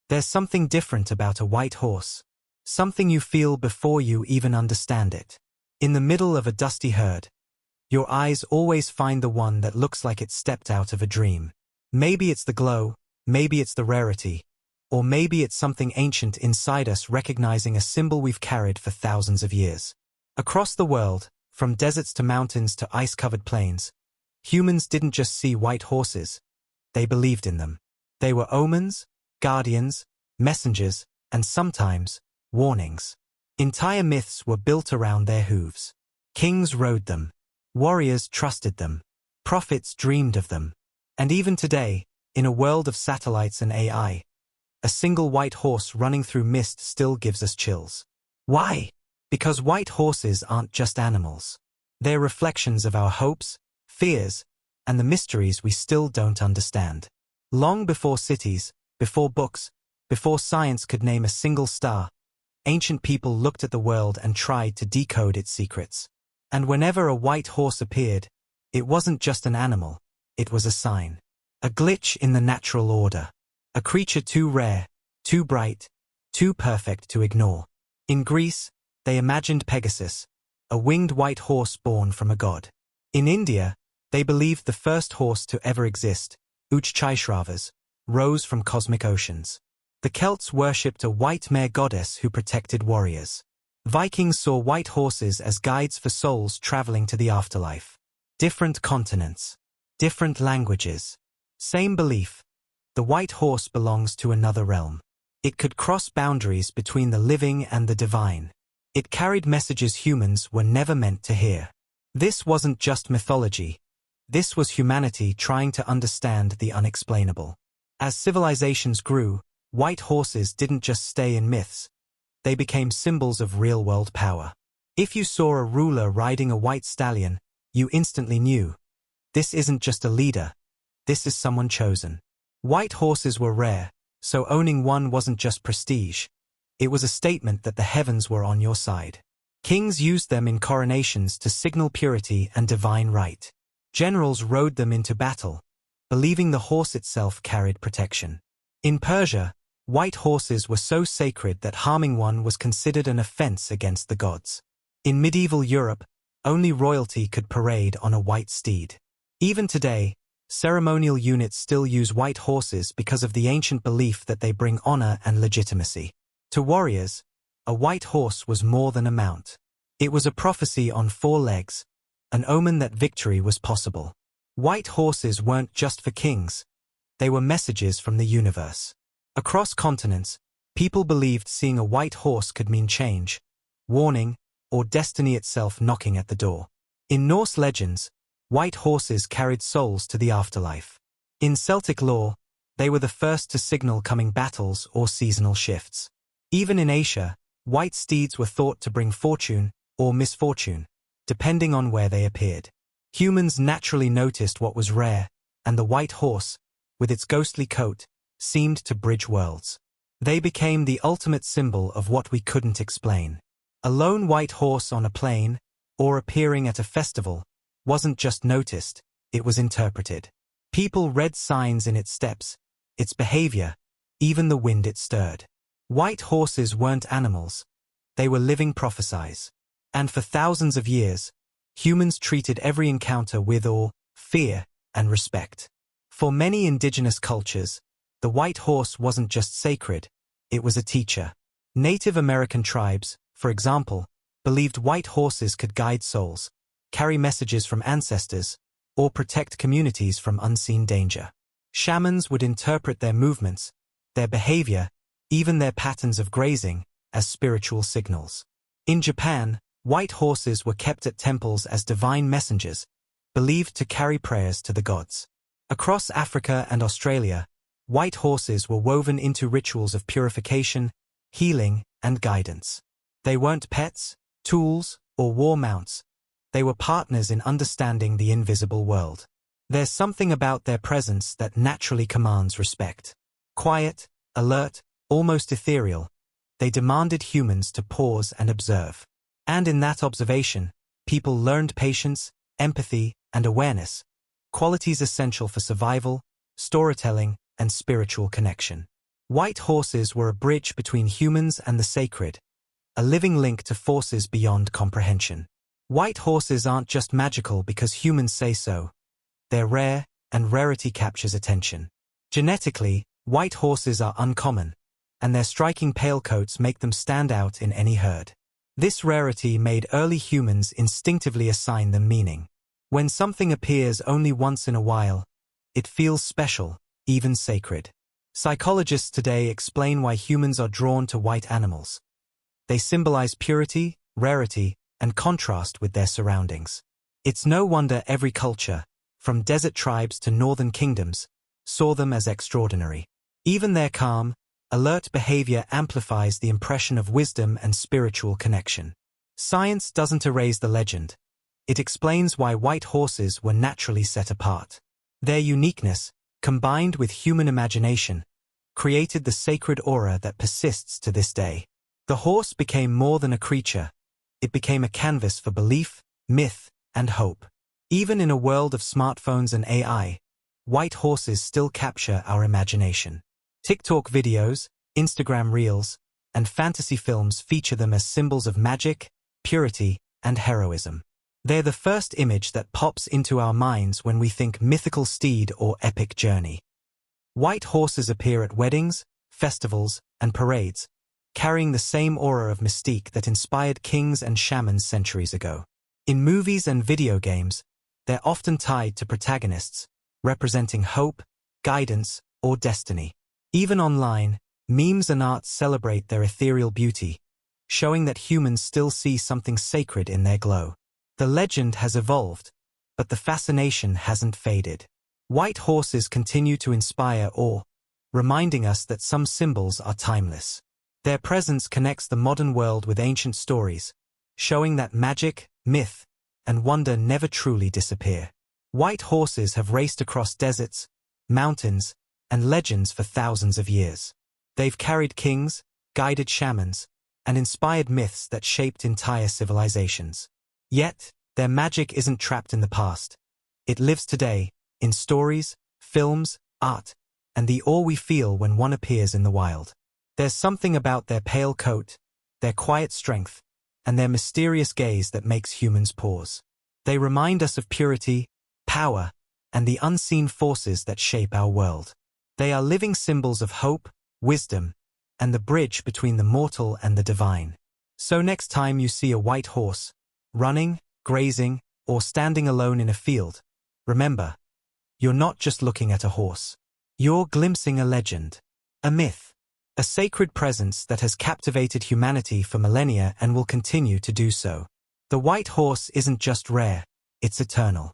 There's something different about a white horse. Something you feel before you even understand it. In the middle of a dusty herd, your eyes always find the one that looks like it stepped out of a dream. Maybe it's the glow, maybe it's the rarity, or maybe it's something ancient inside us recognizing a symbol we've carried for thousands of years. Across the world, from deserts to mountains to ice-covered plains, humans didn't just see white horses, they believed in them. They were omens, guardians, messengers, and sometimes, warnings. Entire myths were built around their hooves. Kings rode them. Warriors trusted them. Prophets dreamed of them. And even today, in a world of satellites and AI, a single white horse running through mist still gives us chills. Why? Because white horses aren't just animals. They're reflections of our hopes, fears, and the mysteries we still don't understand. Long before cities, before books, before science could name a single star, ancient people looked at the world and tried to decode its secrets. And whenever a white horse appeared, it wasn't just an animal, it was a sign. A glitch in the natural order. A creature too rare, too bright, too perfect to ignore. In Greece, they imagined Pegasus, a winged white horse born from a god. In India, they believed the first horse to ever exist, Uchchaishravas, rose from cosmic oceans. The Celts worshipped a white mare goddess who protected warriors. Vikings saw white horses as guides for souls traveling to the afterlife. Different continents. Different languages. Same belief. The white horse belongs to another realm. It could cross boundaries between the living and the divine. It carried messages humans were never meant to hear. This wasn't just mythology. This was humanity trying to understand the unexplainable. As civilizations grew, white horses didn't just stay in myths. They became symbols of real-world power. If you saw a ruler riding a white stallion, you instantly knew. This isn't just a leader. This is someone chosen. White horses were rare, so owning one wasn't just prestige. It was a statement that the heavens were on your side. Kings used them in coronations to signal purity and divine right. Generals rode them into battle, believing the horse itself carried protection. In Persia, white horses were so sacred that harming one was considered an offense against the gods. In medieval Europe, only royalty could parade on a white steed. Even today, ceremonial units still use white horses because of the ancient belief that they bring honor and legitimacy. To warriors, a white horse was more than a mount. It was a prophecy on 4 legs, an omen that victory was possible. White horses weren't just for kings. They were messages from the universe. Across continents, people believed seeing a white horse could mean change, warning, or destiny itself knocking at the door. In Norse legends, white horses carried souls to the afterlife. In Celtic lore, they were the first to signal coming battles or seasonal shifts. Even in Asia, white steeds were thought to bring fortune or misfortune, depending on where they appeared. Humans naturally noticed what was rare, and the white horse, with its ghostly coat, seemed to bridge worlds. They became the ultimate symbol of what we couldn't explain. A lone white horse on a plain, or appearing at a festival, wasn't just noticed, it was interpreted. People read signs in its steps, its behavior, even the wind it stirred. White horses weren't animals. They were living prophecies. And for thousands of years, humans treated every encounter with awe, fear, and respect. For many indigenous cultures, the white horse wasn't just sacred, it was a teacher. Native American tribes, for example, believed white horses could guide souls, carry messages from ancestors, or protect communities from unseen danger. Shamans would interpret their movements, their behavior, even their patterns of grazing, as spiritual signals. In Japan, white horses were kept at temples as divine messengers, believed to carry prayers to the gods. Across Africa and Australia, white horses were woven into rituals of purification, healing, and guidance. They weren't pets, tools, or war mounts. They were partners in understanding the invisible world. There's something about their presence that naturally commands respect. Quiet, alert, almost ethereal, they demanded humans to pause and observe. And in that observation, people learned patience, empathy, and awareness, qualities essential for survival, storytelling, and spiritual connection. White horses were a bridge between humans and the sacred, a living link to forces beyond comprehension. White horses aren't just magical because humans say so. They're rare, and rarity captures attention. Genetically, white horses are uncommon, and their striking pale coats make them stand out in any herd. This rarity made early humans instinctively assign them meaning. When something appears only once in a while, it feels special, even sacred. Psychologists today explain why humans are drawn to white animals. They symbolize purity, rarity, and contrast with their surroundings. It's no wonder every culture, from desert tribes to northern kingdoms, saw them as extraordinary. Even their calm, alert behavior amplifies the impression of wisdom and spiritual connection. Science doesn't erase the legend. It explains why white horses were naturally set apart. Their uniqueness, combined with human imagination, created the sacred aura that persists to this day. The horse became more than a creature. It became a canvas for belief, myth, and hope. Even in a world of smartphones and AI, white horses still capture our imagination. TikTok videos, Instagram reels, and fantasy films feature them as symbols of magic, purity, and heroism. They're the first image that pops into our minds when we think mythical steed or epic journey. White horses appear at weddings, festivals, and parades, carrying the same aura of mystique that inspired kings and shamans centuries ago. In movies and video games, they're often tied to protagonists, representing hope, guidance, or destiny. Even online, memes and art celebrate their ethereal beauty, showing that humans still see something sacred in their glow. The legend has evolved, but the fascination hasn't faded. White horses continue to inspire awe, reminding us that some symbols are timeless. Their presence connects the modern world with ancient stories, showing that magic, myth, and wonder never truly disappear. White horses have raced across deserts, mountains, and legends for thousands of years. They've carried kings, guided shamans, and inspired myths that shaped entire civilizations. Yet, their magic isn't trapped in the past. It lives today, in stories, films, art, and the awe we feel when one appears in the wild. There's something about their pale coat, their quiet strength, and their mysterious gaze that makes humans pause. They remind us of purity, power, and the unseen forces that shape our world. They are living symbols of hope, wisdom, and the bridge between the mortal and the divine. So next time you see a white horse, running, grazing, or standing alone in a field, remember, you're not just looking at a horse. You're glimpsing a legend, a myth, a sacred presence that has captivated humanity for millennia and will continue to do so. The white horse isn't just rare, it's eternal.